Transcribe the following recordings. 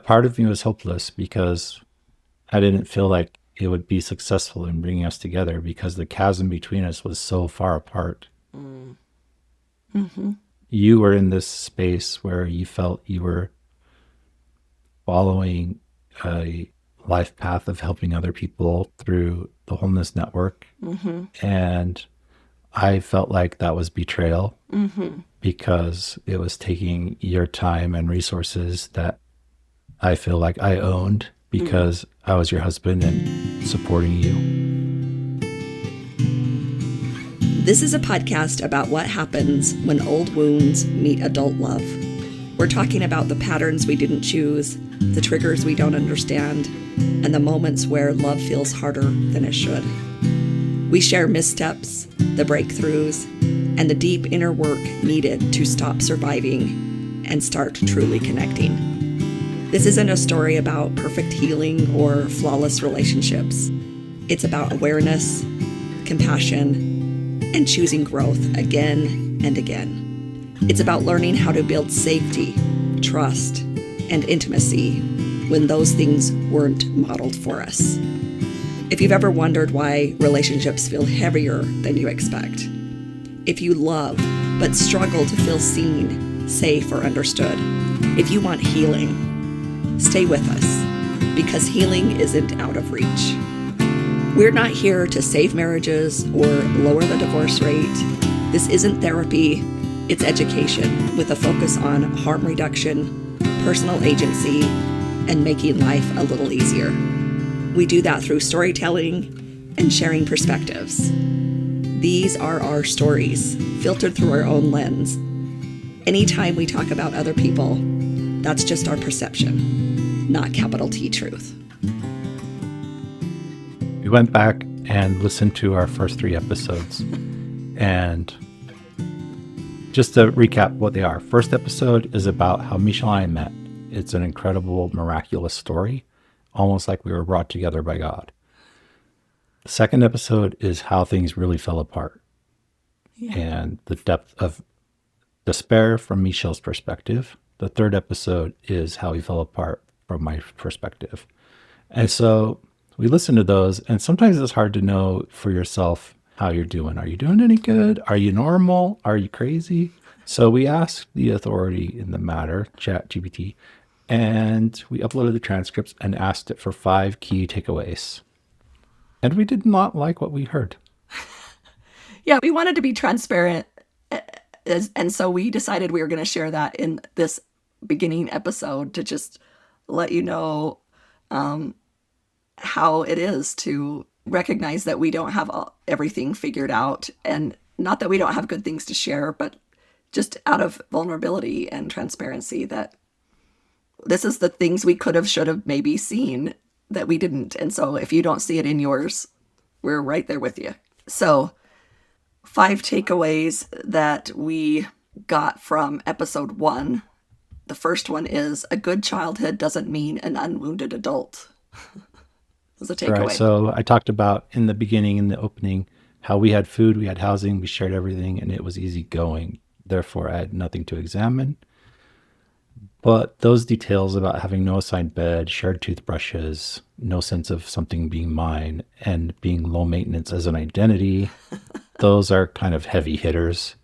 Part of me was hopeless because I didn't feel like it would be successful in bringing us together because the chasm between us was so far apart. Mm. Mm-hmm. You were in this space where you felt you were following a life path of helping other people through the Wholeness Network. Mm-hmm. And I felt like that was betrayal Mm-hmm. because it was taking your time and resources that I feel like I owned Mm. because I was your husband and supporting you. This is a podcast about what happens when old wounds meet adult love. We're talking about the patterns we didn't choose, the triggers we don't understand, and the moments where love feels harder than it should. We share missteps, the breakthroughs, and the deep inner work needed to stop surviving and start truly connecting. This isn't a story about perfect healing or flawless relationships. It's about awareness, compassion, and choosing growth again and again. It's about learning how to build safety, trust, and intimacy when those things weren't modeled for us. If you've ever wondered why relationships feel heavier than you expect, if you love but struggle to feel seen, safe, or understood, if you want healing, stay with us, because healing isn't out of reach. We're not here to save marriages or lower the divorce rate. This isn't therapy, it's education with a focus on harm reduction, personal agency, and making life a little easier. We do that through storytelling and sharing perspectives. These are our stories, filtered through our own lens. Anytime we talk about other people, that's just our perception, not capital T truth. We went back and listened to our first 3 episodes. And just to recap what they are, first episode is about how Michelle and I met. It's an incredible, miraculous story, almost like we were brought together by God. The second episode is how things really fell apart and the depth of despair from Michelle's perspective. The third episode is how we fell apart from my perspective. And so we listen to those, and sometimes it's hard to know for yourself how you're doing. Are you doing any good? Are you normal? Are you crazy? So we asked the authority in the matter, ChatGPT, and we uploaded the transcripts and asked it for 5 key takeaways. And we did not like what we heard. Yeah, we wanted to be transparent, and so we decided we were going to share that in this beginning episode to just let you know how it is to recognize that we don't have everything figured out, and not that we don't have good things to share, but just out of vulnerability and transparency that this is the things we could have, should have maybe seen that we didn't. And so if you don't see it in yours, we're right there with you. So 5 takeaways that we got from episode 1. The first one is a good childhood doesn't mean an unwounded adult. Was a takeaway. Right. So I talked about in the beginning, in the opening, how we had food, we had housing, we shared everything, and it was easy going. Therefore, I had nothing to examine. But those details about having no assigned bed, shared toothbrushes, no sense of something being mine, and being low maintenance as an identity, those are kind of heavy hitters.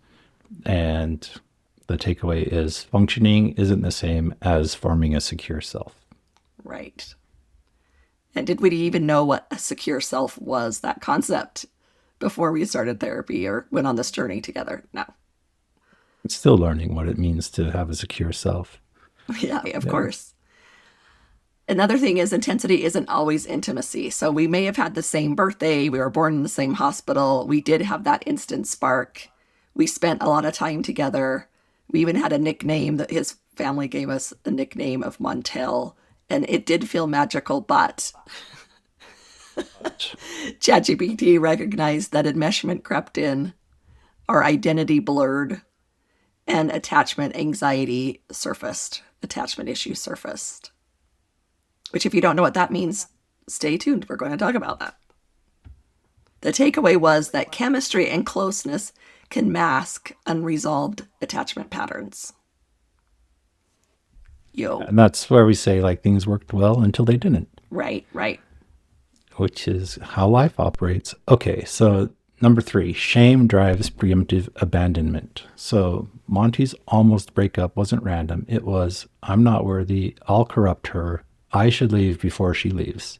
And the takeaway is functioning isn't the same as forming a secure self. Right. And did we even know what a secure self was, that concept, before we started therapy or went on this journey together? No. I'm still learning what it means to have a secure self. Yeah, of course. Another thing is intensity isn't always intimacy. So we may have had the same birthday. We were born in the same hospital. We did have that instant spark. We spent a lot of time together. We even had a nickname that his family gave us, a nickname of Monte. And it did feel magical, but ChatGPT recognized that enmeshment crept in, our identity blurred, and attachment anxiety surfaced, attachment issues surfaced. Which, if you don't know what that means, stay tuned. We're going to talk about that. The takeaway was that chemistry and closeness can mask unresolved attachment patterns. Yo. And that's where we say like things worked well until they didn't, Right, right. which is how life operates. Okay, so number 3, shame drives preemptive abandonment. So Monty's almost breakup wasn't random. It was, I'm not worthy, I'll corrupt her, I should leave before she leaves.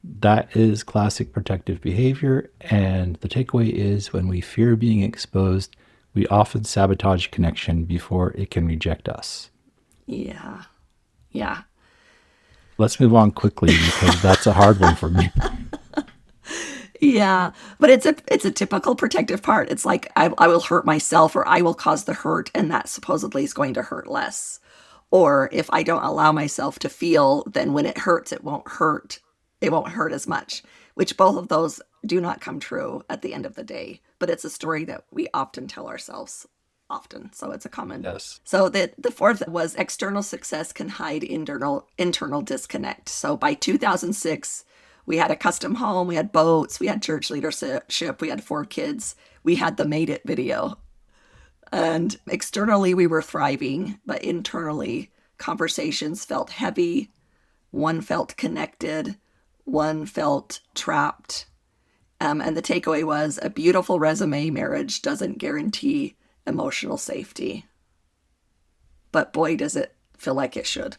That is classic protective behavior. And the takeaway is when we fear being exposed, we often sabotage connection before it can reject us. Yeah. Yeah. Let's move on quickly because that's a hard one for me. Yeah, but it's a typical protective part. It's like I will hurt myself or I will cause the hurt, and that supposedly is going to hurt less. Or if I don't allow myself to feel, then when it hurts, it won't hurt. It won't hurt as much, which both of those do not come true at the end of the day. But it's a story that we often tell ourselves often. So it's a common. Yes. So the fourth was external success can hide internal disconnect. So by 2006, we had a custom home, we had boats, we had church leadership, we had 4 kids, we had the Made It video. And externally, we were thriving, but internally, conversations felt heavy. One felt connected, one felt trapped. And the takeaway was a beautiful resume marriage doesn't guarantee emotional safety. But boy, does it feel like it should.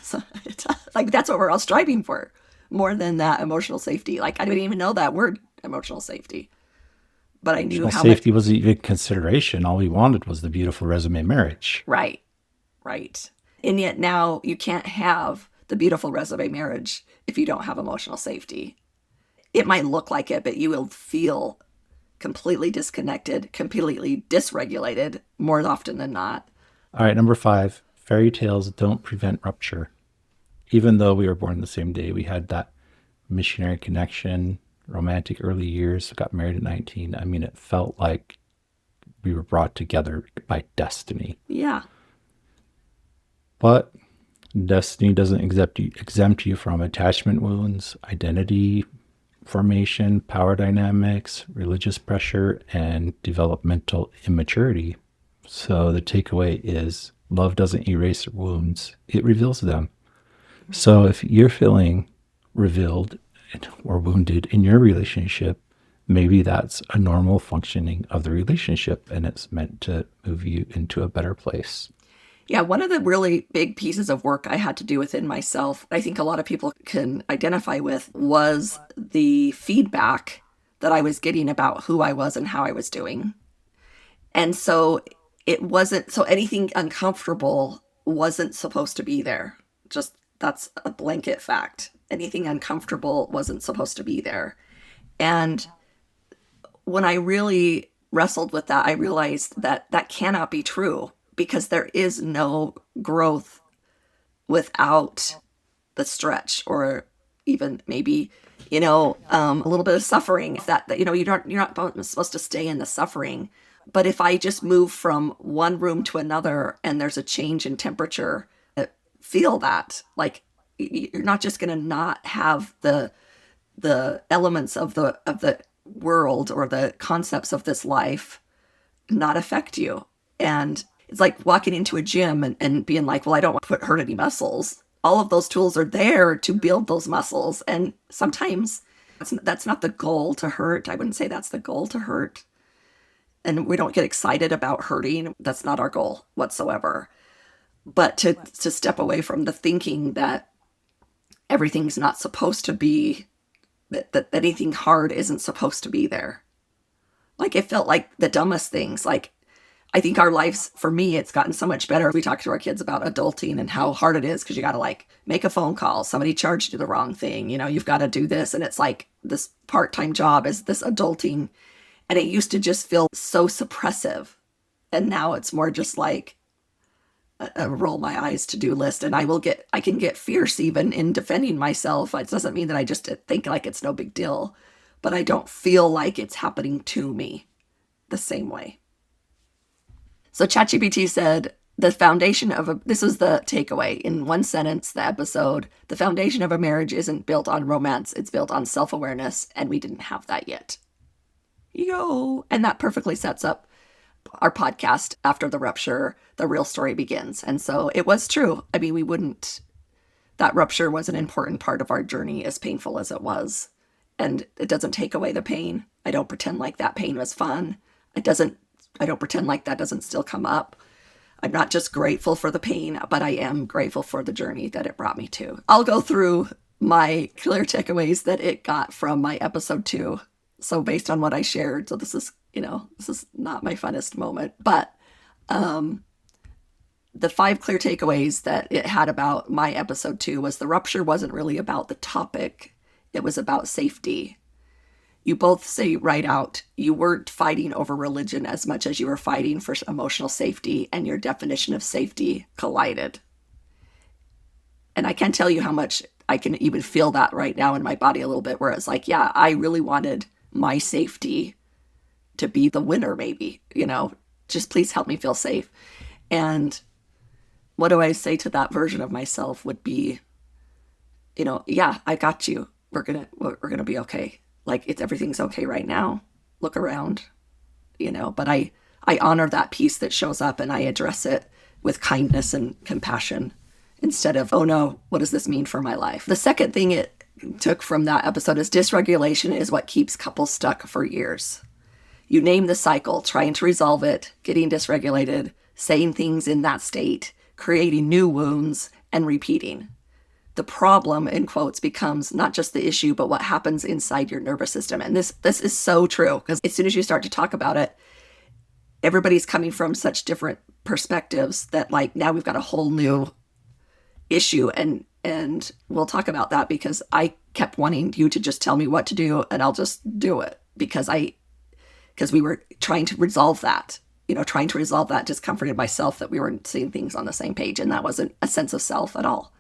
So it's like that's what we're all striving for. More than that emotional safety. Like I didn't even know that word, emotional safety. But I knew Emotional how safety much. wasn't even consideration. All we wanted was the beautiful resume marriage. Right, right. And yet now you can't have the beautiful resume marriage if you don't have emotional safety. It might look like it, but you will feel completely disconnected, completely dysregulated more often than not. All right, number 5, fairy tales don't prevent rupture. Even though we were born the same day, we had that missionary connection, romantic early years, got married at 19. I mean, it felt like we were brought together by destiny. Yeah. But destiny doesn't exempt you from attachment wounds, identity formation, power dynamics, religious pressure, and developmental immaturity. So the takeaway is love doesn't erase wounds, it reveals them. So if you're feeling revealed or wounded in your relationship, maybe that's a normal functioning of the relationship and it's meant to move you into a better place. Yeah, one of the really big pieces of work I had to do within myself, I think a lot of people can identify with, was the feedback that I was getting about who I was and how I was doing. And so it wasn't, so anything uncomfortable wasn't supposed to be there. Just that's a blanket fact. Anything uncomfortable wasn't supposed to be there. And when I really wrestled with that, I realized that that cannot be true because there is no growth without the stretch or even maybe, a little bit of suffering. That you're not supposed to stay in the suffering. But if I just move from one room to another and there's a change in temperature, feel that. Like you're not just going to not have the elements of the world or the concepts of this life not affect you. And it's like walking into a gym and being like, well, I don't want to hurt any muscles. All of those tools are there to build those muscles. And sometimes that's not the goal to hurt. I wouldn't say that's the goal to hurt. And we don't get excited about hurting. That's not our goal whatsoever. But to step away from the thinking that everything's not supposed to be, that anything hard isn't supposed to be there. Like it felt like the dumbest things. Like I think our lives, for me, it's gotten so much better. We talk to our kids about adulting and how hard it is because you got to like make a phone call. Somebody charged you the wrong thing. You've got to do this. And it's like this part-time job is this adulting. And it used to just feel so suppressive. And now it's more just like a roll my eyes to-do list. And I can get fierce even in defending myself. It doesn't mean that I just think like it's no big deal, but I don't feel like it's happening to me the same way. So ChatGPT said, this is the takeaway in one sentence, the episode, the foundation of a marriage isn't built on romance, it's built on self-awareness, and we didn't have that yet. And that perfectly sets up our podcast, After the Rupture, the real story begins. And so it was true. I mean, that rupture was an important part of our journey, as painful as it was. And it doesn't take away the pain. I don't pretend like that pain was fun. I don't pretend like that doesn't still come up. I'm not just grateful for the pain, but I am grateful for the journey that it brought me to. I'll go through my clear takeaways that it got from my episode 2. So based on what I shared, so this is not my funnest moment, but the 5 clear takeaways that it had about my episode 2 was the rupture wasn't really about the topic. It was about safety. You both say right out, you weren't fighting over religion as much as you were fighting for emotional safety, and your definition of safety collided. And I can't tell you how much I can even feel that right now in my body a little bit, where it's like, yeah, I really wanted my safety to be the winner, maybe, just please help me feel safe. And what do I say to that version of myself would be, yeah, I got you. We're going to be okay. Like, everything's okay right now. Look around, but I honor that piece that shows up, and I address it with kindness and compassion instead of, oh no, what does this mean for my life? The second thing it took from that episode is dysregulation is what keeps couples stuck for years. You name the cycle, trying to resolve it, getting dysregulated, saying things in that state, creating new wounds, and repeating. The problem, in quotes, becomes not just the issue, but what happens inside your nervous system. And this is so true, because as soon as you start to talk about it, everybody's coming from such different perspectives that, like, now we've got a whole new issue. And we'll talk about that, because I kept wanting you to just tell me what to do, and I'll just do it, because we were trying to resolve that. Trying to resolve that discomfort in myself, that we weren't seeing things on the same page, and that wasn't a sense of self at all.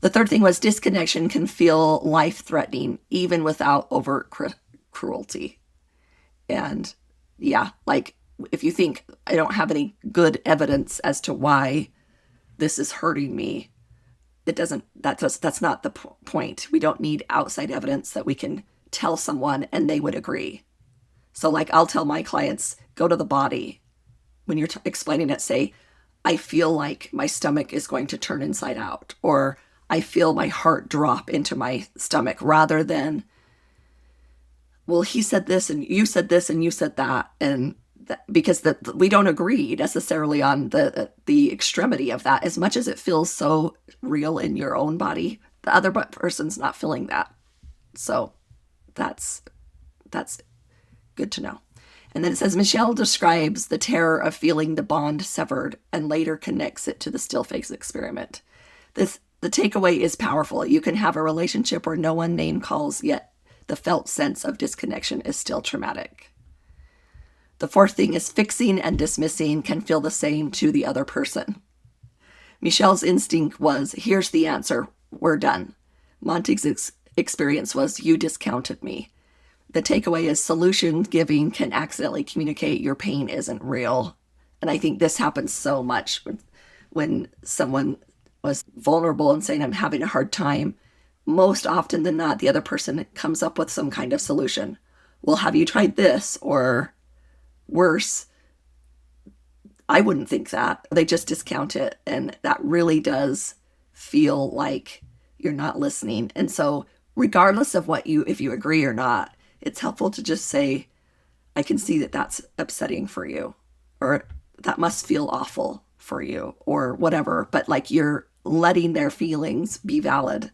The third thing was disconnection can feel life-threatening, even without overt cruelty. And yeah, like, if you think I don't have any good evidence as to why this is hurting me, that's not the point. We don't need outside evidence that we can tell someone and they would agree. So, like, I'll tell my clients, go to the body. When you're explaining it, say, I feel like my stomach is going to turn inside out, or I feel my heart drop into my stomach, rather than, well, he said this and you said this and you said that. And because we don't agree necessarily on the extremity of that, as much as it feels so real in your own body, the other person's not feeling that. So that's good to know. And then it says, Mechelle describes the terror of feeling the bond severed and later connects it to the still face experiment. The takeaway is powerful. You can have a relationship where no one name calls, yet the felt sense of disconnection is still traumatic. The fourth thing is fixing and dismissing can feel the same to the other person. Mechelle's instinct was, here's the answer, we're done. Monte's experience was, you discounted me. The takeaway is solution giving can accidentally communicate your pain isn't real. And I think this happens so much when someone was vulnerable and saying, I'm having a hard time. Most often than not, the other person comes up with some kind of solution. Well, have you tried this? Or worse, I wouldn't think that. They just discount it. And that really does feel like you're not listening. And so regardless of if you agree or not, it's helpful to just say, I can see that that's upsetting for you, or that must feel awful for you, or whatever. But like, you're letting their feelings be valid,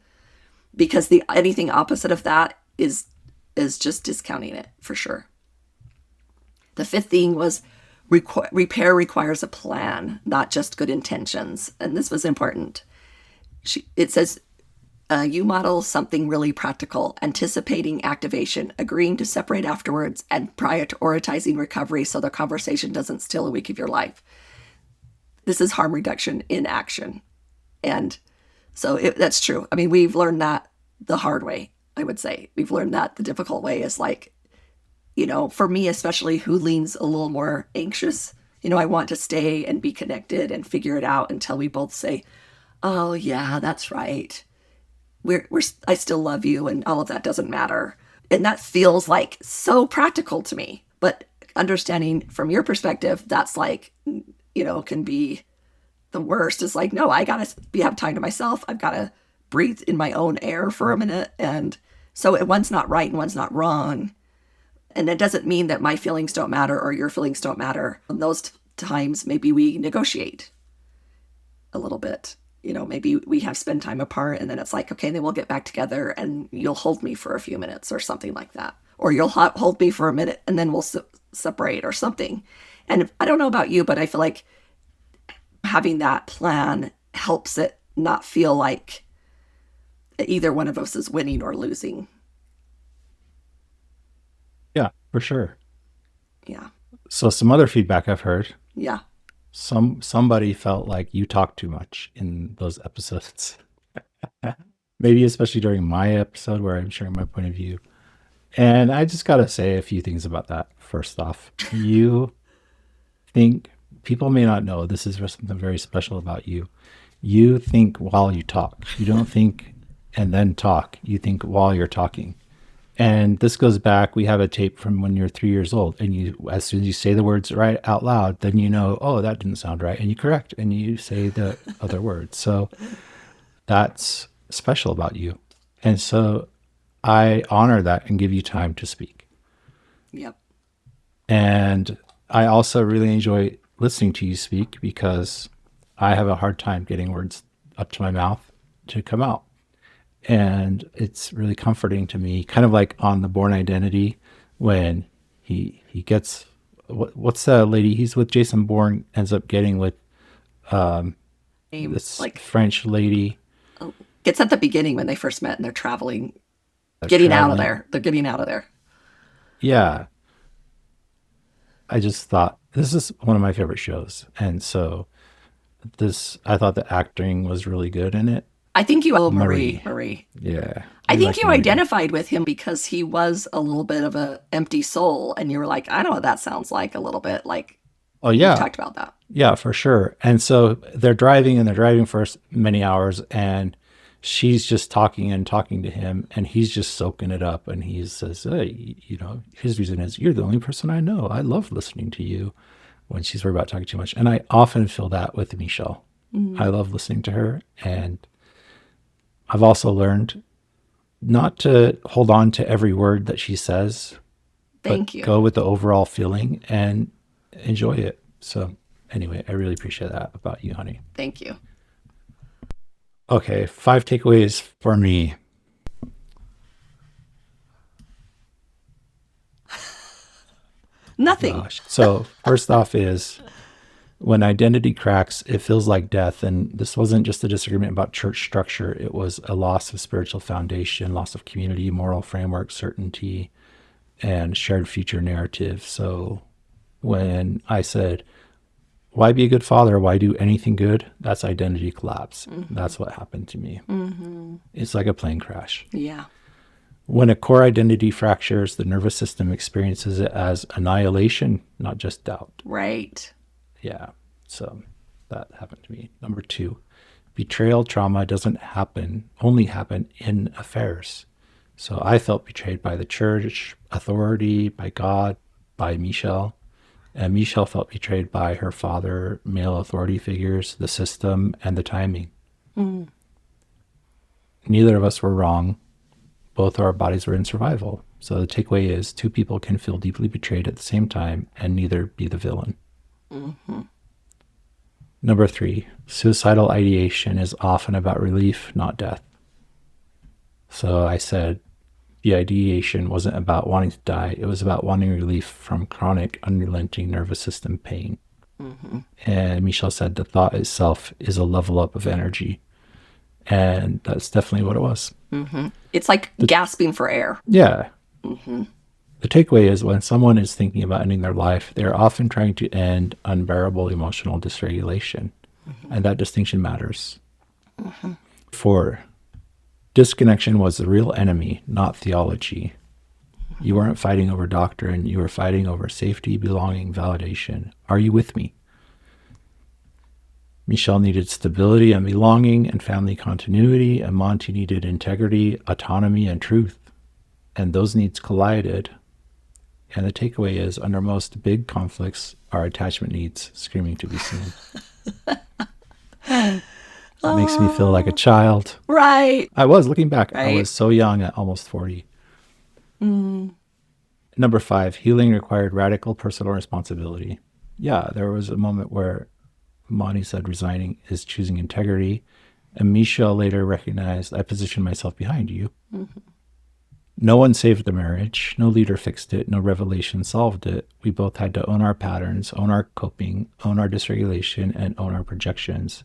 because anything opposite of that is just discounting it for sure. The fifth thing was repair requires a plan, not just good intentions. And this was important. It says, you model something really practical, anticipating activation, agreeing to separate afterwards, and prioritizing recovery so the conversation doesn't steal a week of your life. This is harm reduction in action. And so that's true. I mean, we've learned that the hard way, I would say. We've learned that the difficult way is like, for me especially, who leans a little more anxious, I want to stay and be connected and figure it out until we both say, oh yeah, that's right. I still love you, and all of that doesn't matter. And that feels like so practical to me. But understanding from your perspective, that's like, can be the worst. It's like, no, I gotta have time to myself. I've got to breathe in my own air for a minute. And so one's not right and one's not wrong. And it doesn't mean that my feelings don't matter or your feelings don't matter. In those times, maybe we negotiate a little bit. Maybe we have spend time apart, and then it's like, okay, then we'll get back together and you'll hold me for a few minutes or something like that. Or you'll hold me for a minute and then we'll separate or something. And I don't know about you, but I feel like having that plan helps it not feel like either one of us is winning or losing. Yeah, for sure. Yeah. So some other feedback I've heard. Yeah. Somebody felt like you talked too much in those episodes. Maybe especially during my episode where I'm sharing my point of view. And I just got to say a few things about that. First off, you think, people may not know, this is something very special about you. You think while you talk. You don't think and then talk. You think while you're talking. And this goes back, we have a tape from when you're 3 years old, and as soon as you say the words right out loud, then oh, that didn't sound right. And you correct and you say the other words. So that's special about you. And so I honor that and give you time to speak. Yep. And I also really enjoy listening to you speak because I have a hard time getting words up to my mouth to come out. And it's really comforting to me, kind of like on The Bourne Identity, when he gets, what's that lady he's with, Jason Bourne ends up getting with this like French lady. It's at the beginning when they first met and they're traveling, getting out of there. They're getting out of there. Yeah. I just thought, this is one of my favorite shows. And so I thought the acting was really good in it. I think you, Marie. Yeah. I think you identified with him because he was a little bit of an empty soul. And you were like, I know what that sounds like a little bit. Like, oh yeah. We talked about that. Yeah, for sure. And so they're driving for many hours, and she's just talking to him, and he's just soaking it up. And he says, hey, his reason is, you're the only person I know. I love listening to you, when she's worried about talking too much. And I often feel that with Mechelle. Mm-hmm. I love listening to her. And I've also learned not to hold on to every word that she says. Thank you. Go with the overall feeling and enjoy it. So anyway, I really appreciate that about you, honey. Thank you. Okay, 5 takeaways for me. Nothing. Gosh. So first off is, when identity cracks, it feels like death. And this wasn't just a disagreement about church structure. It was a loss of spiritual foundation, loss of community, moral framework, certainty, and shared future narrative. So when I said, why be a good father? Why do anything good? That's identity collapse. Mm-hmm. That's what happened to me. Mm-hmm. It's like a plane crash. Yeah. When a core identity fractures, the nervous system experiences it as annihilation, not just doubt. Right. Yeah, so that happened to me. Number 2, betrayal trauma doesn't only happen in affairs. So I felt betrayed by the church, authority, by God, by Mechelle. And Mechelle felt betrayed by her father, male authority figures, the system, and the timing. Mm. Neither of us were wrong. Both of our bodies were in survival. So the takeaway is, 2 people can feel deeply betrayed at the same time and neither be the villain. Mm-hmm. Number 3, suicidal ideation is often about relief, not death. So I said the ideation wasn't about wanting to die. It was about wanting relief from chronic, unrelenting nervous system pain. Mm-hmm. And Mechelle said the thought itself is a level up of energy. And that's definitely what it was. Mm-hmm. It's like gasping for air. Yeah. Mm-hmm. The takeaway is, when someone is thinking about ending their life, they're often trying to end unbearable emotional dysregulation. Mm-hmm. And that distinction matters. Mm-hmm. 4, disconnection was the real enemy, not theology. Mm-hmm. You weren't fighting over doctrine. You were fighting over safety, belonging, validation. Are you with me? Mechelle needed stability and belonging and family continuity, and Monte needed integrity, autonomy, and truth. And those needs collided And the takeaway is, under most big conflicts, our attachment needs screaming to be seen. It makes me feel like a child. Right. I was, looking back, I Right. was so young at almost 40. Number 5, healing required radical personal responsibility. Yeah, there was a moment where Monty said resigning is choosing integrity. And Michelle later recognized, I positioned myself behind you. No one saved the marriage. No leader fixed it. No revelation solved it. We both had to own our patterns, own our coping, own our dysregulation, and own our projections.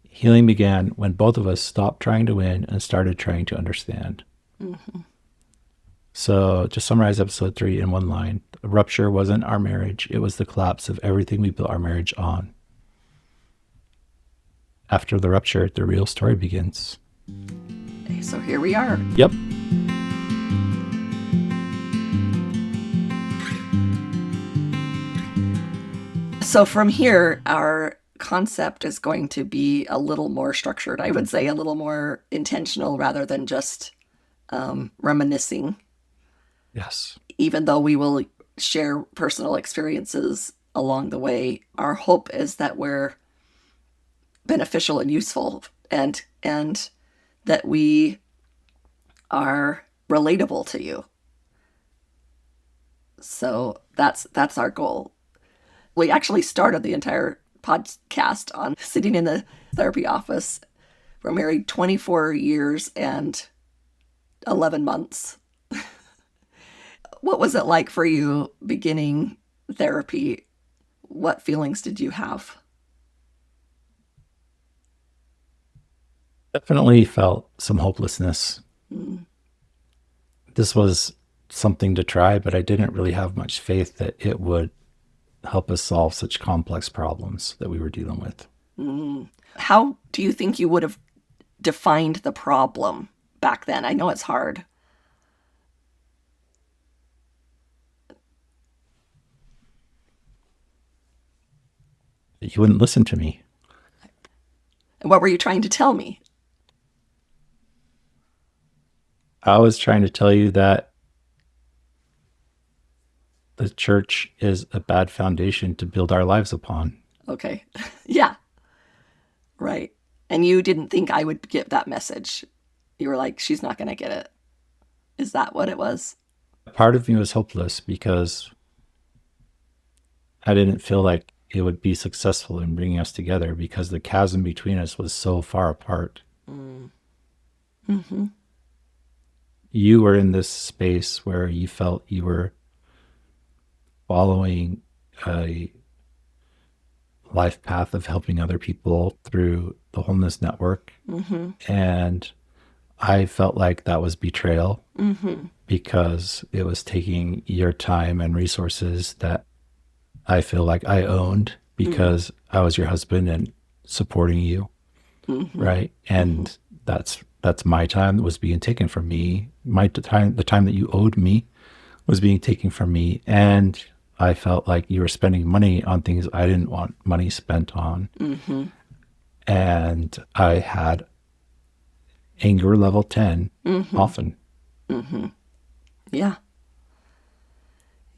Healing began when both of us stopped trying to win and started trying to understand. So, to summarize episode 3 in one line, rupture wasn't our marriage. It was the collapse of everything we built our marriage on. After the rupture, the real story begins. So here we are. Yep. So from here, our concept is going to be a little more structured. I would say a little more intentional rather than just reminiscing. Yes. Even though we will share personal experiences along the way, our hope is that we're beneficial and useful, and that we are relatable to you. So that's our goal. We actually started the entire podcast on sitting in the therapy office. We're married 24 years and 11 months. What was it like for you beginning therapy? What feelings did you have? Definitely felt some hopelessness. This was something to try, but I didn't really have much faith that it would help us solve such complex problems that we were dealing with. How do you think you would have defined the problem back then? I know it's hard. You wouldn't listen to me. What were you trying to tell me? I was trying to tell you that the church is a bad foundation to build our lives upon. Okay. Yeah. Right. And you didn't think I would get that message. You were like, she's not going to get it. Is that what it was? Part of me was hopeless because I didn't feel like it would be successful in bringing us together because the chasm between us was so far apart. You were in this space where you felt you were following a life path of helping other people through the Wholeness Network. And I felt like that was betrayal because it was taking your time and resources that I feel like I owned because I was your husband and supporting you. Right. And that's my time that was being taken from me. The time that you owed me was being taken from me. And I felt like you were spending money on things I didn't want money spent on. And I had anger level 10 often. Yeah.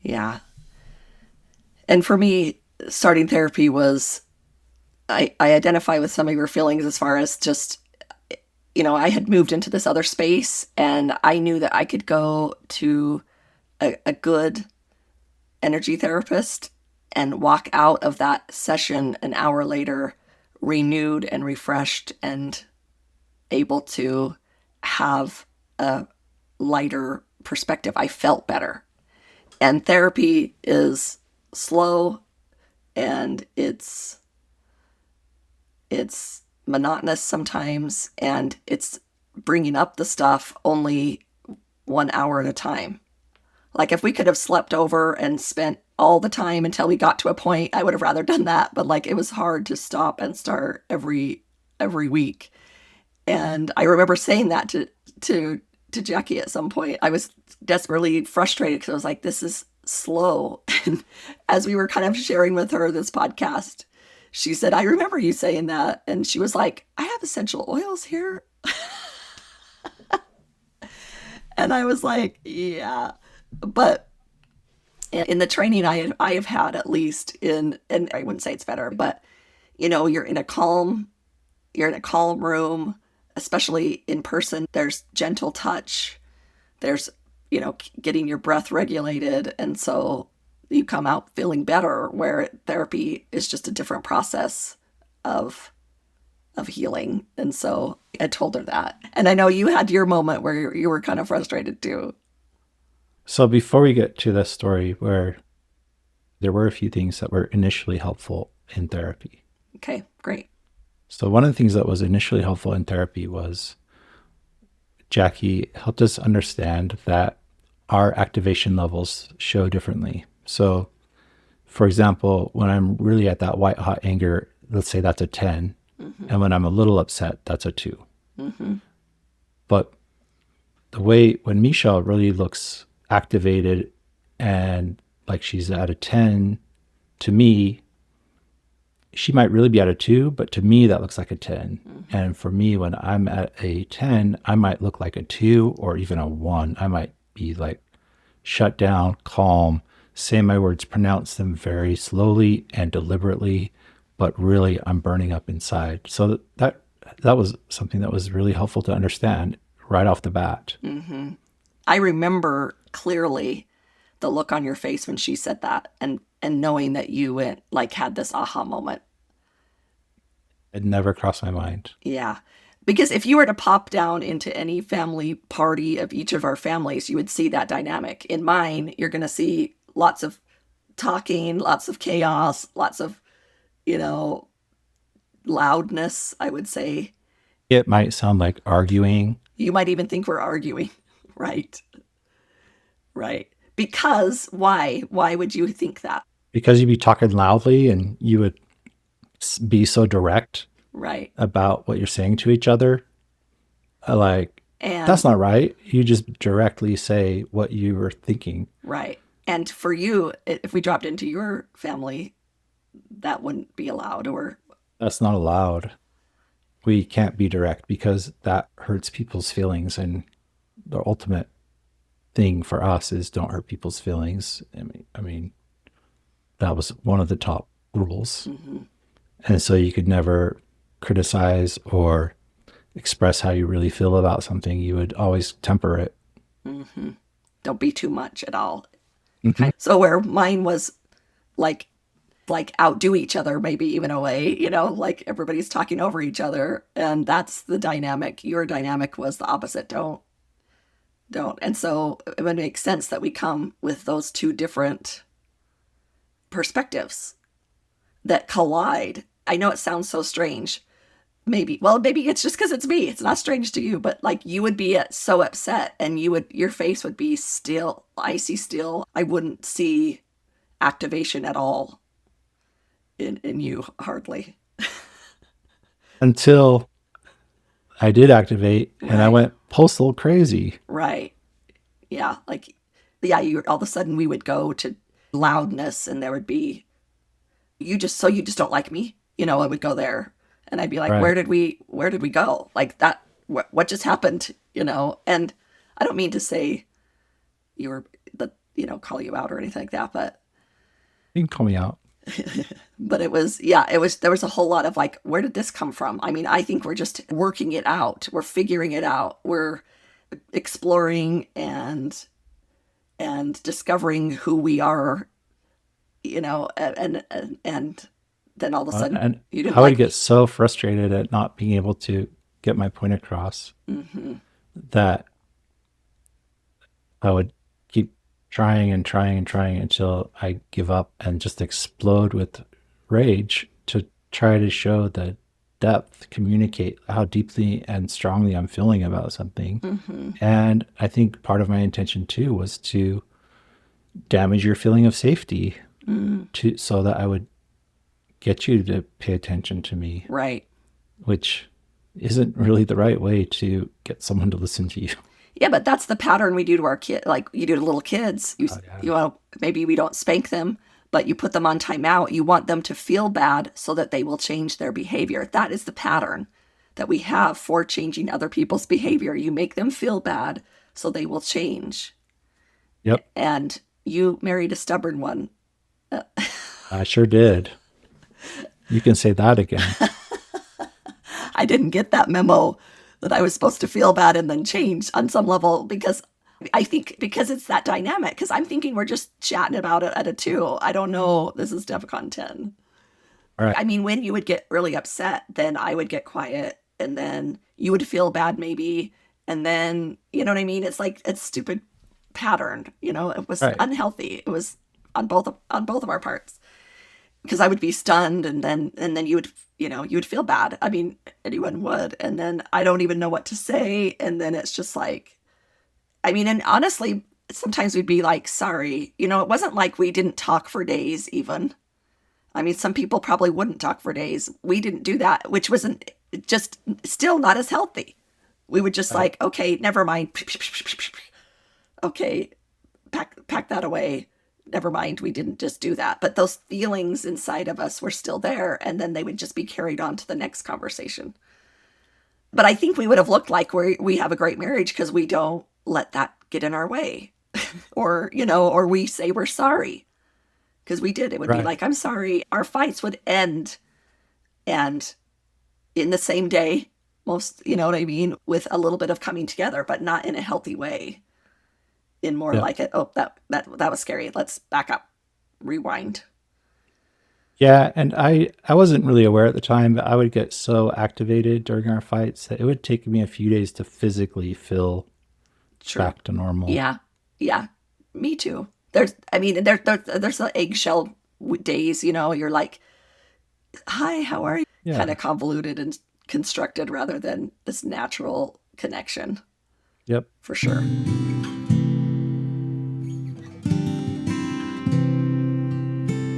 Yeah. And for me, starting therapy was, I identify with some of your feelings as far as just, I had moved into this other space and I knew that I could go to a good energy therapist and walk out of that session an hour later renewed and refreshed and able to have a lighter perspective. I felt better. And therapy is slow and it's monotonous sometimes, and it's bringing up the stuff only 1 hour at a time. Like if we could have slept over and spent all the time until we got to a point, I would have rather done that. But like it was hard to stop and start every week. And I remember saying that to Jackie at some point. I was desperately frustrated because I was like, this is slow. And as we were kind of sharing with her this podcast, she said, I remember you saying that. And she was like, I have essential oils here. And I was like, yeah. But In the training I have had, at least in, and I wouldn't say it's better, but you're in a calm room, especially in person. There's gentle touch. There's, getting your breath regulated. And so you come out feeling better, where therapy is just a different process of healing. And so I told her that. And I know you had your moment where you were kind of frustrated too. So before we get to the story, where there were a few things that were initially helpful in therapy. Okay, great. So one of the things that was initially helpful in therapy was Jackie helped us understand that our activation levels show differently. So, for example, when I'm really at that white hot anger, let's say that's a 10. Mm-hmm. And when I'm a little upset, that's a 2. Mm-hmm. But the way when Mechelle really looks activated and like she's at a 10, to me, she might really be at a 2, but to me, that looks like a 10. Mm-hmm. And for me, when I'm at a 10, I might look like a 2 or even a 1. I might be like shut down, calm, say my words, pronounce them very slowly and deliberately, but really I'm burning up inside. So that was something that was really helpful to understand right off the bat. Mm-hmm. I remember clearly the look on your face when she said that, and knowing that you went, like, had this aha moment. It never crossed my mind. Yeah. Because if you were to pop down into any family party of each of our families, you would see that dynamic. In mine, you're going to see lots of talking, lots of chaos, lots of, loudness, I would say. It might sound like arguing. You might even think we're arguing. Right. Right. Because why? Why would you think that? Because you'd be talking loudly and you would be so direct. Right. About what you're saying to each other. And that's not right. You just directly say what you were thinking. Right. And for you, if we dropped into your family, that wouldn't be allowed, or? That's not allowed. We can't be direct because that hurts people's feelings. And the ultimate thing for us is don't hurt people's feelings. I mean, that was one of the top rules. Mm-hmm. And so you could never criticize or express how you really feel about something. You would always temper it. Mm-hmm. Don't be too much at all. Mm-hmm. So where mine was like outdo each other, maybe even a way, like everybody's talking over each other. And that's the dynamic. Your dynamic was the opposite. Don't. And so it would make sense that we come with those two different perspectives that collide. I know it sounds so strange. Maybe it's just because it's me. It's not strange to you, but like you would be so upset and your face would be still, icy still. I wouldn't see activation at all in you, hardly. Until I did activate and right. I went postal crazy. Right. Yeah. All of a sudden we would go to loudness and there would be, you just don't like me. I would go there. And I'd be like, right. where did we go? Like that, what just happened? And I don't mean to say call you out or anything like that, but. You can call me out. But there was a whole lot of like, where did this come from? I mean, I think we're just working it out. We're figuring it out. We're exploring and discovering who we are, and then all of a sudden, I would get so frustrated at not being able to get my point across. Mm-hmm. That I would keep trying until I give up and just explode with rage to try to show the depth, communicate how deeply and strongly I'm feeling about something. Mm-hmm. And I think part of my intention too was to damage your feeling of safety, so that I would get you to pay attention to me. Right. Which isn't really the right way to get someone to listen to you. Yeah, but that's the pattern we do to our kids. Like you do to little kids. Maybe we don't spank them, but you put them on timeout. You want them to feel bad so that they will change their behavior. That is the pattern that we have for changing other people's behavior. You make them feel bad so they will change. Yep. And You married a stubborn one. I sure did. You can say that again. I didn't get that memo that I was supposed to feel bad and then change on some level, because I think because it's that dynamic, because I'm thinking we're just chatting about it at a 2. I don't know. This is DEFCON 10. All right. I mean, when you would get really upset, then I would get quiet, and then you would feel bad maybe. And then, you know what I mean? It's like a stupid pattern, it was Right. unhealthy. It was on both of our parts, because I would be stunned, and then you would, you would feel bad. I mean, anyone would. And then I don't even know what to say. And then it's just like, I mean, and honestly, sometimes we'd be like, sorry, it wasn't like we didn't talk for days even. I mean, some people probably wouldn't talk for days. We didn't do that, which wasn't, just still not as healthy. We would just like, okay, never mind. Okay, pack that away. Never mind, we didn't just do that. But those feelings inside of us were still there, and then they would just be carried on to the next conversation. But I think we would have looked like we have a great marriage because we don't let that get in our way. Or, or we say we're sorry. Because we did. It would be like, I'm sorry. Our fights would end, and in the same day, most, you know what I mean, with a little bit of coming together, but not in a healthy way. In more like it, that was scary. Let's back up, rewind. Yeah, and I wasn't really aware at the time, but I would get so activated during our fights that it would take me a few days to physically feel back to normal. Yeah, me too. There's the eggshell days, you're like, hi, how are you? Yeah. Kind of convoluted and constructed rather than this natural connection. Yep. For sure.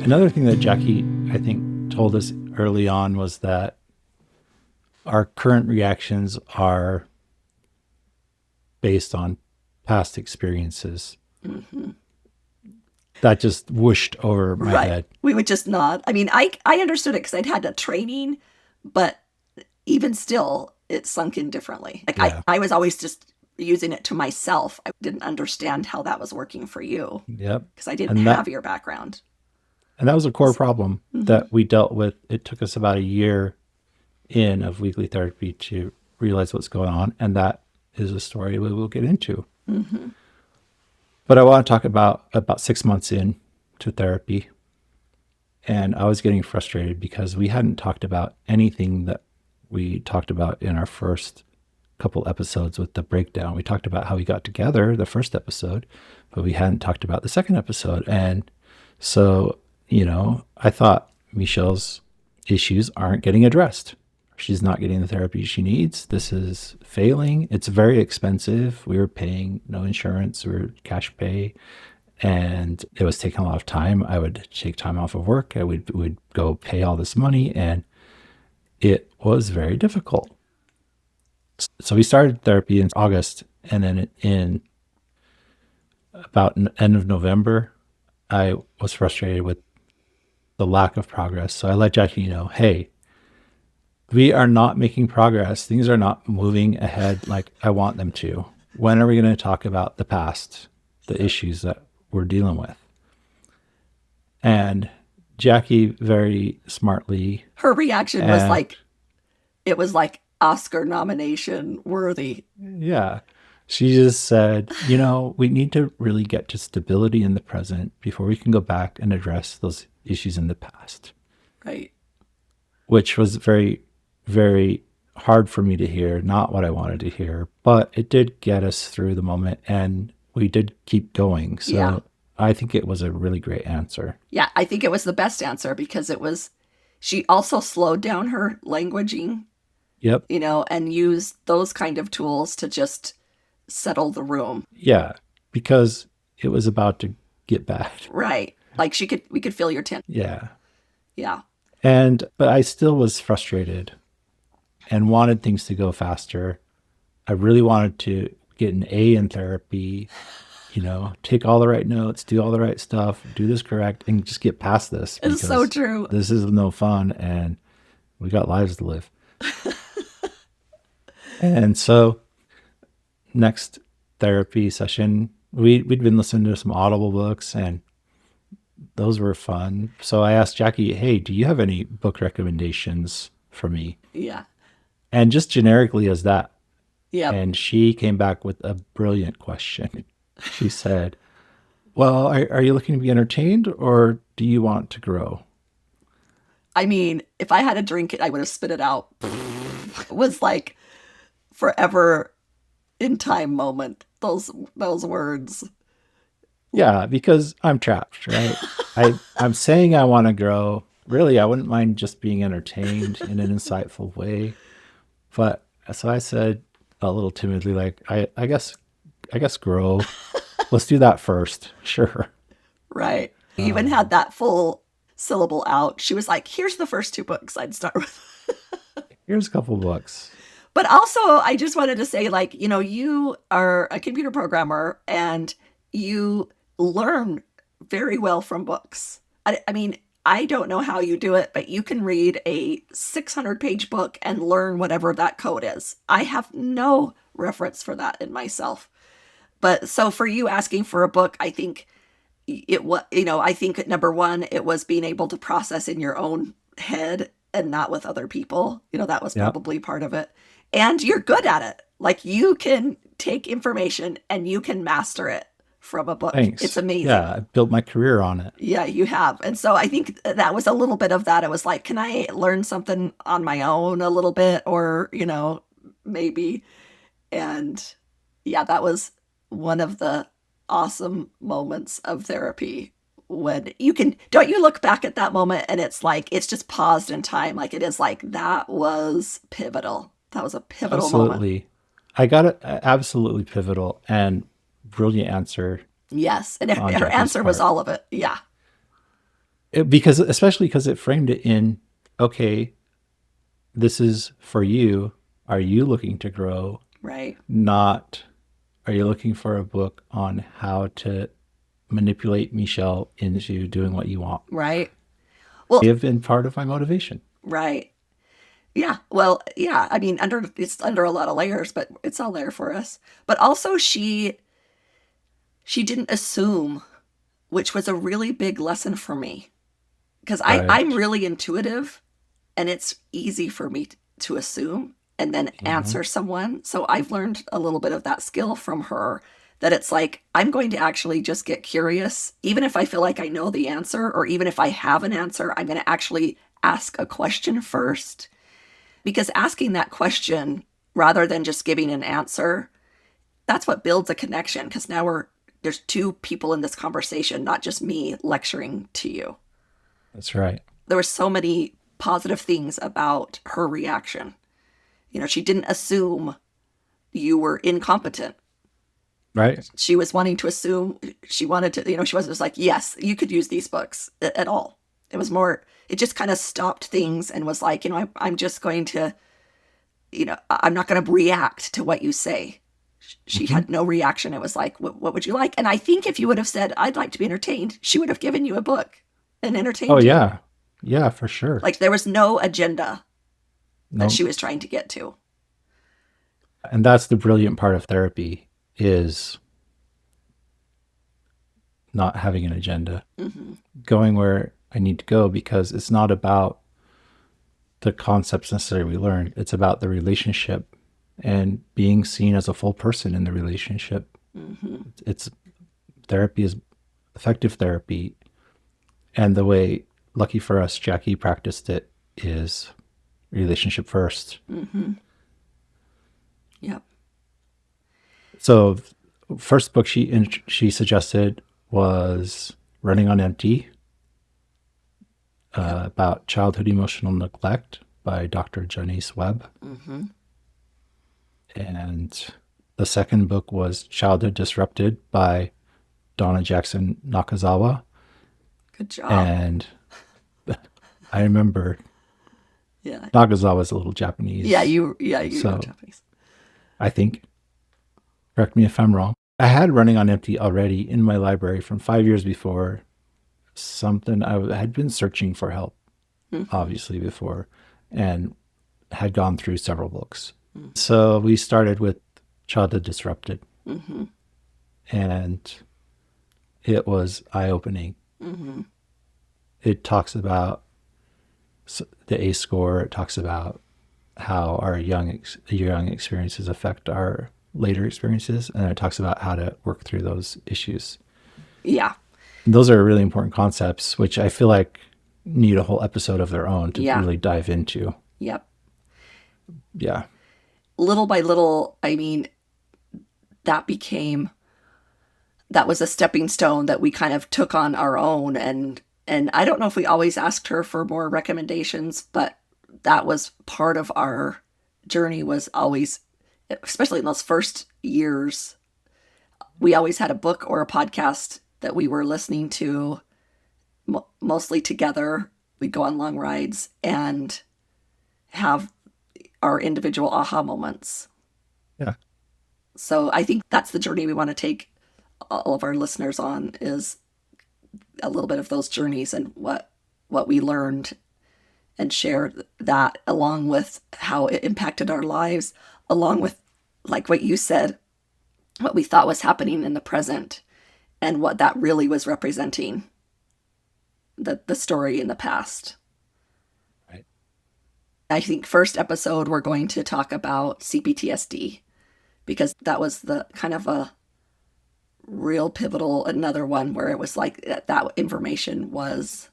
Another thing that Jackie, I think, told us early on was that our current reactions are based on past experiences. Mm-hmm. That just whooshed over my head. We would just nod. I mean, I understood it because I'd had a training, but even still, it sunk in differently. Like I was always just using it to myself. I didn't understand how that was working for you. Yep. Because I didn't have your background. And that was a core problem that we dealt with. It took us about a year in of weekly therapy to realize what's going on. And that is a story we will get into. Mm-hmm. But I want to talk about 6 months in to therapy. And I was getting frustrated because we hadn't talked about anything that we talked about in our first couple episodes with the breakdown. We talked about how we got together, the first episode, but we hadn't talked about the second episode. And so, I thought Michelle's issues aren't getting addressed. She's not getting the therapy she needs. This is failing. It's very expensive. We were paying no insurance. We were cash pay. And it was taking a lot of time. I would take time off of work. I would go pay all this money. And it was very difficult. So we started therapy in August. And then in about the end of November, I was frustrated with the lack of progress. So I let Jackie know, hey, we are not making progress. Things are not moving ahead like I want them to. When are we going to talk about the past, the issues that we're dealing with? And Jackie very smartly, her reaction was like, it was like Oscar nomination worthy. Yeah. She just said, we need to really get to stability in the present before we can go back and address those issues in the past. Right. Which was very, very hard for me to hear, not what I wanted to hear, but it did get us through the moment and we did keep going. So I think it was a really great answer. Yeah, I think it was the best answer because she also slowed down her languaging. Yep. And used those kind of tools to just settle the room. Yeah, because it was about to get bad. Right. Like we could feel your tension. Yeah. Yeah. But I still was frustrated and wanted things to go faster. I really wanted to get an A in therapy, take all the right notes, do all the right stuff, do this correct, and just get past this. It's so true. This is no fun, and we got lives to live. And so next therapy session, We'd been listening to some Audible books, and those were fun. So I asked Jackie, "Hey, do you have any book recommendations for me?" Yeah. And just generically as that. Yep. And she came back with a brilliant question. She said, "Well, are you looking to be entertained, or do you want to grow?" I mean, if I had to drink it, I would have spit it out. It was like forever in time moment. Those words. Yeah, because I'm trapped, right? I'm saying I want to grow. Really, I wouldn't mind just being entertained in an insightful way. But so I said a little timidly, like, I guess grow. Let's do that first. Sure. Right. We even had that full syllable out. She was like, here's the first two books I'd start with. Here's a couple books. But also, I just wanted to say, like, you are a computer programmer and you learn very well from books. I mean, I don't know how you do it, but you can read a 600-page book and learn whatever that code is. I have no reference for that in myself. But so for you asking for a book, I think it was, I think number one, it was being able to process in your own head and not with other people. That was Yeah. probably part of it. And you're good at it. Like, you can take information and you can master it from a book. Thanks. It's amazing. Yeah, I built my career on it. Yeah, you have. And so I think that was a little bit of that. It was like, can I learn something on my own a little bit, or, maybe. And yeah, that was one of the awesome moments of therapy, when don't you look back at that moment and it's like, it's just paused in time. Like, it is like, that was pivotal. That was a pivotal moment. Absolutely. I got it. Absolutely pivotal and brilliant answer. Yes. And On her Jackie's answer was part. all of it. Yeah. Especially because it framed it in, okay, this is for you. Are you looking to grow? Right. Not, are you looking for a book on how to manipulate Michelle into doing what you want? Right. Well, Have been part of my motivation. right. Yeah. Well, yeah. I mean, it's under a lot of layers, but it's all there for us. But also, she didn't assume, which was a really big lesson for me, because Right. I'm really intuitive, and it's easy for me to assume and then answer someone. So I've learned a little bit of that skill from her, that it's like, I'm going to actually just get curious, even if I feel like I know the answer, or even if I have an answer, I'm going to actually ask a question first. Because asking that question rather than just giving an answer, that's what builds a connection. Because now there's two people in this conversation, not just me lecturing to you. That's right. There were so many positive things about her reaction. She didn't assume you were incompetent. Right. She was wanting to assume, she wanted to, she wasn't just like, yes, you could use these books at all. It was more, it just kind of stopped things and was like, I'm just going to, I'm not going to react to what you say. She had no reaction. It was like, what would you like? And I think if you would have said, I'd like to be entertained, she would have given you a book and entertained Oh, you. yeah. Yeah, for sure. Like, there was no agenda No. that she was trying to get to. And that's the brilliant part of therapy, is not having an agenda, going where I need to go, because it's not about the concepts necessarily we learn. It's about the relationship and being seen as a full person in the relationship. It's therapy is effective therapy. And the way, lucky for us, Jackie practiced it, is relationship first. Yep. So first book she suggested was Running on Empty, about childhood emotional neglect by Dr. Janice Webb. And the second book was Childhood Disrupted by Donna Jackson Nakazawa. Good job. And I remember yeah. Nakazawa's a little Japanese. You So- know Japanese. I think. Correct me if I'm wrong. I had Running on Empty already in my library from 5 years before. Something I had been searching for help, obviously, before, and had gone through several books. So we started with Childhood Disrupted. and it was eye-opening. Mm-hmm. It talks about the ACE score. It talks about how our young experiences affect our later experiences, and it talks about how to work through those issues. Yeah. And those are really important concepts, which I feel like need a whole episode of their own to Yeah. really dive into. Yep. Yeah. Little by little, I mean, that was a stepping stone that we kind of took on our own. And I don't know if we always asked her for more recommendations, but that was part of our journey, was always, especially in those first years, we always had a book or a podcast that we were listening to, mostly together. We'd go on long rides and have our individual aha moments. Yeah. So I think that's the journey we want to take all of our listeners on, is a little bit of those journeys and what we learned, and share that along with how it impacted our lives, along with, like what you said, what we thought was happening in the present and what that really was representing, the story in the past. Right. I think first episode we're going to talk about CPTSD, because that was the kind of a real pivotal, another one where it was like that information was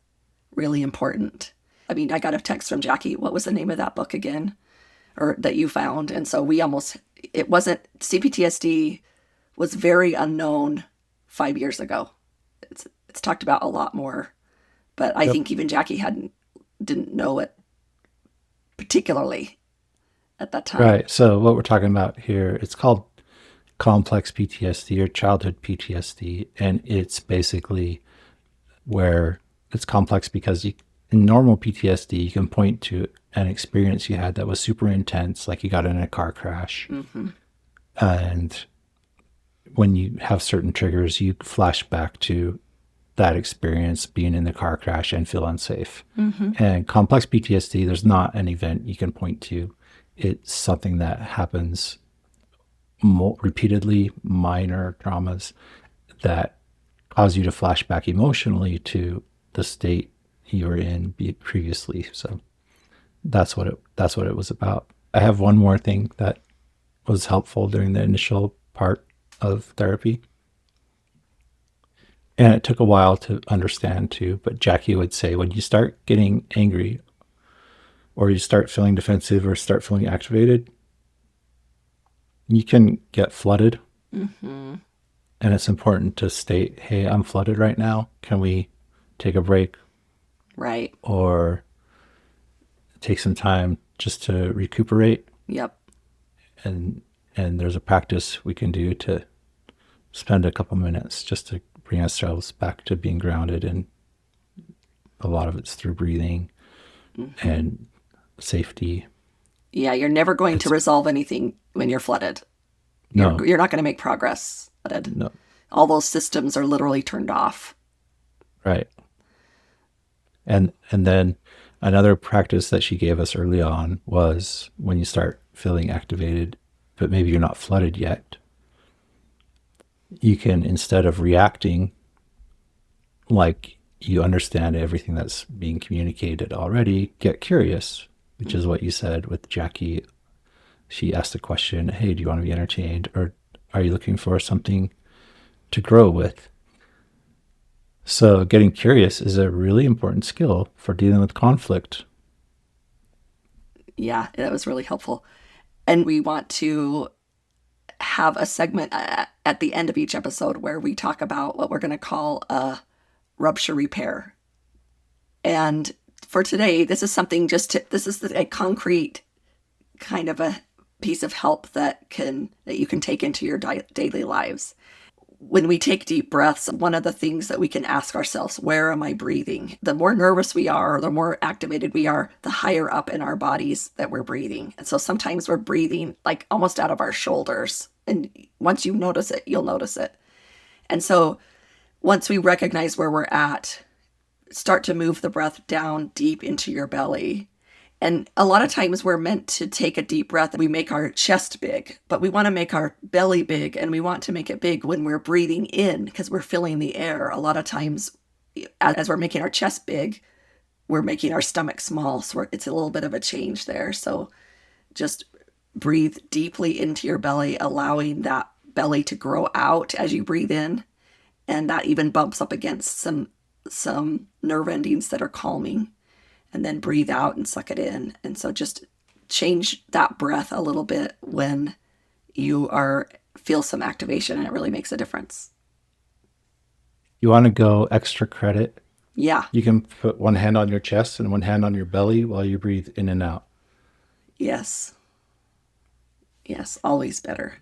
really important. I mean, I got a text from Jackie. What was the name of that book again? Or that you found? And so it wasn't, CPTSD was very unknown 5 years ago. It's talked about a lot more, but I think even Jackie didn't know it particularly at that time. Right. So what we're talking about here, it's called complex PTSD or childhood PTSD. And it's basically where it's complex because in normal PTSD, you can point to an experience you had that was super intense, like you got in a car crash. Mm-hmm. And when you have certain triggers, you flash back to that experience, being in the car crash, and feel unsafe. Mm-hmm. And complex PTSD, there's not an event you can point to. It's something that happens repeatedly, minor traumas that cause you to flash back emotionally to the state you were in previously. So that's what it was about. I have one more thing that was helpful during the initial part of therapy. And it took a while to understand too, but Jackie would say, when you start getting angry or you start feeling defensive or start feeling activated, you can get flooded. Mm-hmm. And it's important to state, hey, I'm flooded right now. Can we take a break? Right. Or take some time just to recuperate? Yep. And there's a practice we can do to spend a couple minutes just to bring ourselves back to being grounded. And a lot of it's through breathing and safety. Yeah, you're never going to resolve anything when you're flooded. No. You're not going to make progress flooded. No. All those systems are literally turned off. Right. And then another practice that she gave us early on was, when you start feeling activated, but maybe you're not flooded yet, you can, instead of reacting like you understand everything that's being communicated already, get curious, which is what you said with Jackie. She asked the question, hey, do you want to be entertained, or are you looking for something to grow with? So getting curious is a really important skill for dealing with conflict. Yeah, that was really helpful. And we want to have a segment at the end of each episode where we talk about what we're going to call a rupture repair. And for today, this is something this is a concrete kind of a piece of help that you can take into your daily lives. When we take deep breaths, one of the things that we can ask ourselves, where am I breathing? The more nervous we are, the more activated we are, the higher up in our bodies that we're breathing. And so sometimes we're breathing like almost out of our shoulders. And once you notice it, you'll notice it. And so once we recognize where we're at, start to move the breath down deep into your belly. And a lot of times we're meant to take a deep breath and we make our chest big, but we want to make our belly big, and we want to make it big when we're breathing in because we're filling the air. A lot of times as we're making our chest big, we're making our stomach small. So it's a little bit of a change there. So just breathe deeply into your belly, allowing that belly to grow out as you breathe in. And that even bumps up against some nerve endings that are calming. And then breathe out and suck it in. And so just change that breath a little bit when you feel some activation, and it really makes a difference. You want to go extra credit? Yeah. You can put one hand on your chest and one hand on your belly while you breathe in and out. Yes. Yes, always better.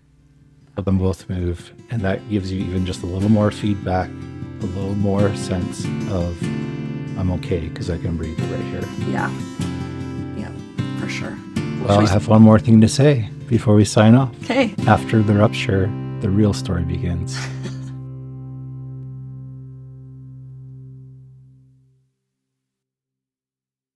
Let them both move. And that gives you even just a little more feedback, a little more sense of, I'm okay because I can breathe right here. Yeah. Yeah, for sure. Well, I have one more thing to say before we sign off. Okay. After the rupture, the real story begins.